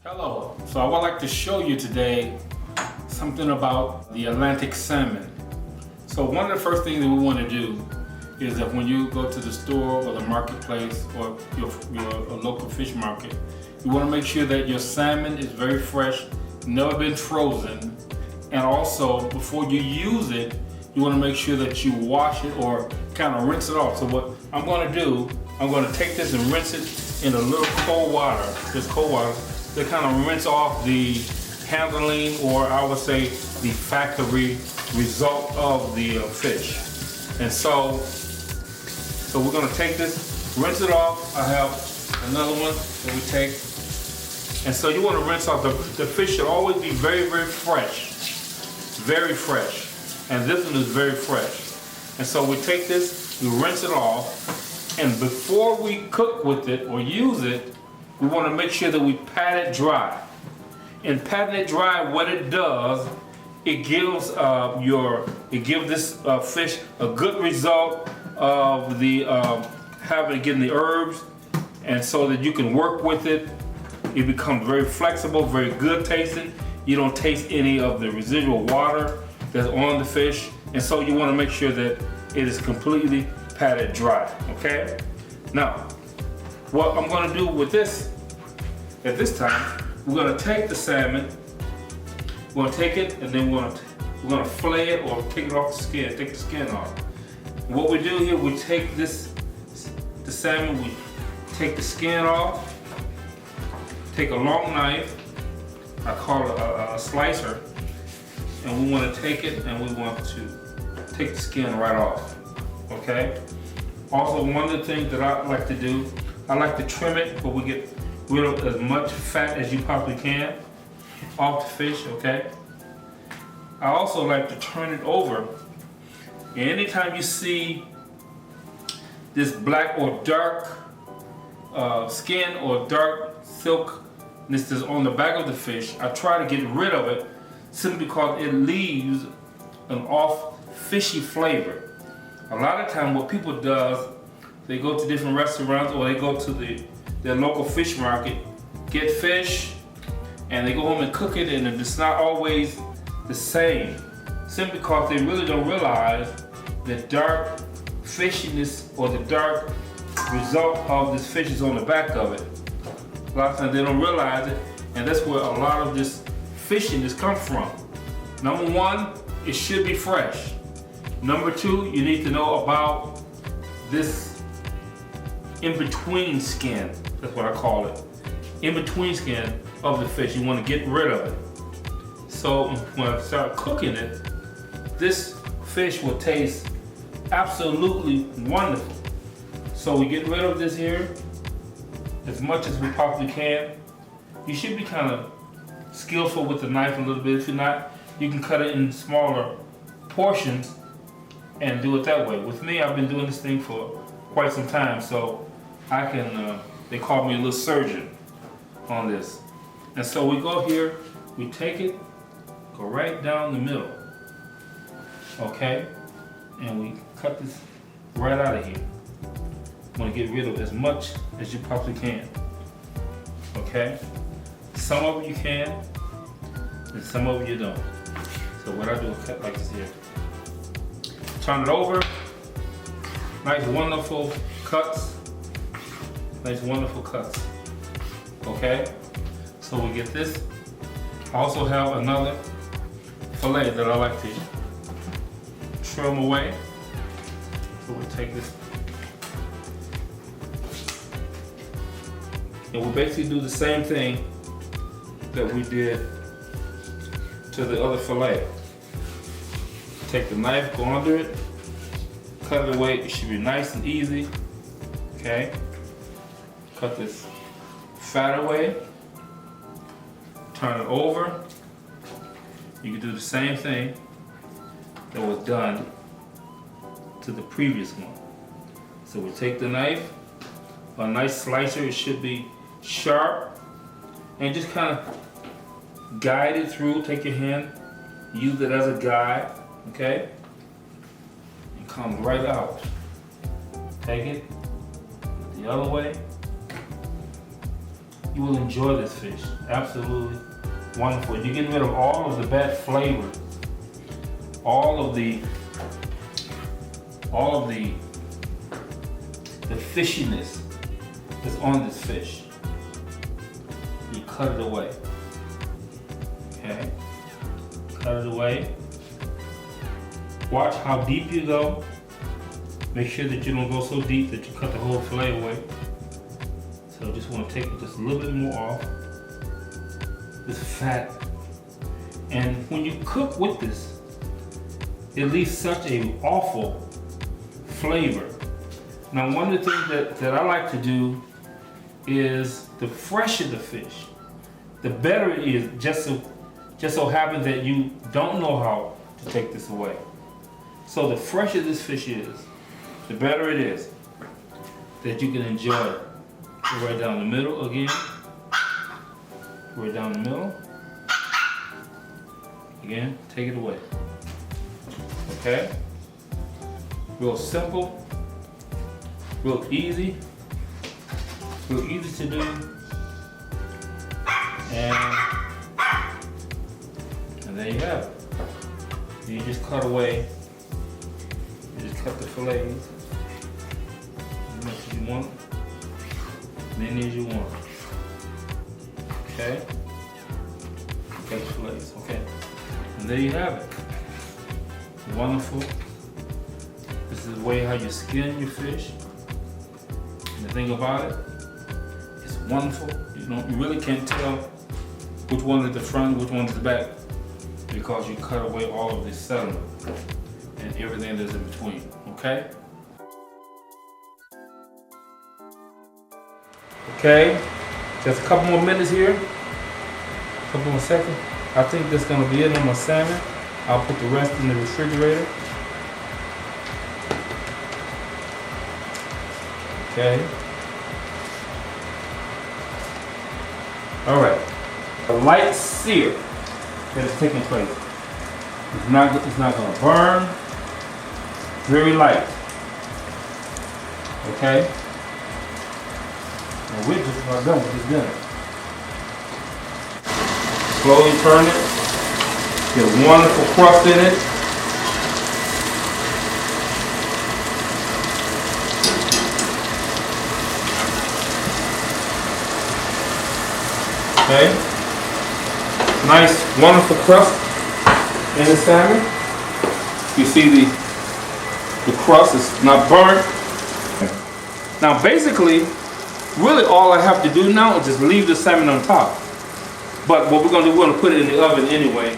Hello, so I would like to show you today something about the Atlantic salmon. So one of the first things that we want to do is that when you go to the store or the marketplace or your local fish market, you want to make sure that your salmon is very fresh, never been frozen, and also before you use it, you want to make sure that you wash it or kind of rinse it off. So what I'm going to do, I'm going to take this and rinse it in a little cold water, just cold water, to kind of rinse off the handling, or I would say the factory result of the fish. And so we're going to take this, rinse it off. I have another one that we take. And so you want to rinse off, the fish should always be very, very fresh. Very fresh. And this one is very fresh. And so we take this, we rinse it off, and before we cook with it or use it, we want to make sure that we pat it dry. And patting it dry, what it does, it gives this fish a good result of the getting the herbs, and so that you can work with it. It becomes very flexible, very good tasting. You don't taste any of the residual water that's on the fish, and so you want to make sure that it is completely patted dry. Okay. Now, what I'm going to do with this, at this time, we're going to take the salmon, we're going to take it, and then we're going to fillet it or take it off the skin, take the skin off. What we do here, we take the salmon, we take the skin off, take a long knife, I call it a slicer, and we want to take it and we want to take the skin right off. Okay? Also, one of the things that I like to do, I like to trim it, but we get rid of as much fat as you possibly can off the fish. Okay? I also like to turn it over. And anytime you see this black or dark skin or dark silkness that's on the back of the fish, I try to get rid of it simply because it leaves an off fishy flavor. A lot of time what people does, they go to different restaurants or they go to their local fish market, get fish, and they go home and cook it, and it's not always the same. Simply because they really don't realize the dark fishiness or the dark result of this fish is on the back of it. A lot of times they don't realize it, and that's where a lot of this fishiness comes from. Number one, it should be fresh. Number two, you need to know about this in-between skin. That's what I call it. In-between skin of the fish. You want to get rid of it. So when I start cooking it, this fish will taste absolutely wonderful. So we get rid of this here as much as we possibly can. You should be kind of skillful with the knife a little bit. If you're not, you can cut it in smaller portions and do it that way. With me, I've been doing this thing for quite some time, so I can, they call me a little surgeon on this. And so we go here, we take it, go right down the middle, okay? And we cut this right out of here. You want to get rid of as much as you possibly can, okay? Some of it you can, and some of it you don't. So what I do is cut like this here. Turn it over. Nice, wonderful cuts. Nice, wonderful cuts. Okay? So we get this. I also have another fillet that I like to trim away. So we take this. And we basically do the same thing that we did to the other fillet. Take the knife, go under it, cut it away. It should be nice and easy. Okay? Cut this fat away. Turn it over. You can do the same thing that was done to the previous one. So we take the knife, a nice slicer, it should be sharp, and just kind of guide it through. Take your hand, use it as a guide, okay? And come right out. Take it the other way. You will enjoy this fish. Absolutely wonderful. You're getting rid of all of the bad flavor, all of the fishiness that's on this fish. You cut it away. Okay? Cut it away. Watch how deep you go. Make sure that you don't go so deep that you cut the whole fillet away. So just want to take just a little bit more off. This fat. And when you cook with this, it leaves such an awful flavor. Now one of the things that I like to do is the fresher the fish, the better it is. Just so happens that you don't know how to take this away. So the fresher this fish is, the better it is that you can enjoy it. Go right down the middle again. Right down the middle. Again, take it away. Okay? Real simple, real easy to do. And there you have it. You just cut away. You just cut the fillets as much as you want, many as you want. Okay? Cut the fillets. Okay. And there you have it. Wonderful. This is the way how you skin your fish. And the thing about it, it's wonderful. You really can't tell which one is the front, which one is the back, because you cut away all of this sediment and everything that's in between. Okay? Okay, just a couple more minutes here. A couple more seconds. I think that's gonna be it on my salmon. I'll put the rest in the refrigerator. Okay. All right. A light sear that is taking place. It's not gonna burn. Very light. Okay. And we're just about done with this dinner. Slowly turn it. Get a wonderful crust in it. Okay. Nice, wonderful crust in the salmon. You see the crust is not burnt. Now basically, really all I have to do now is just leave the salmon on top. But what we're gonna do, we're gonna put it in the oven anyway.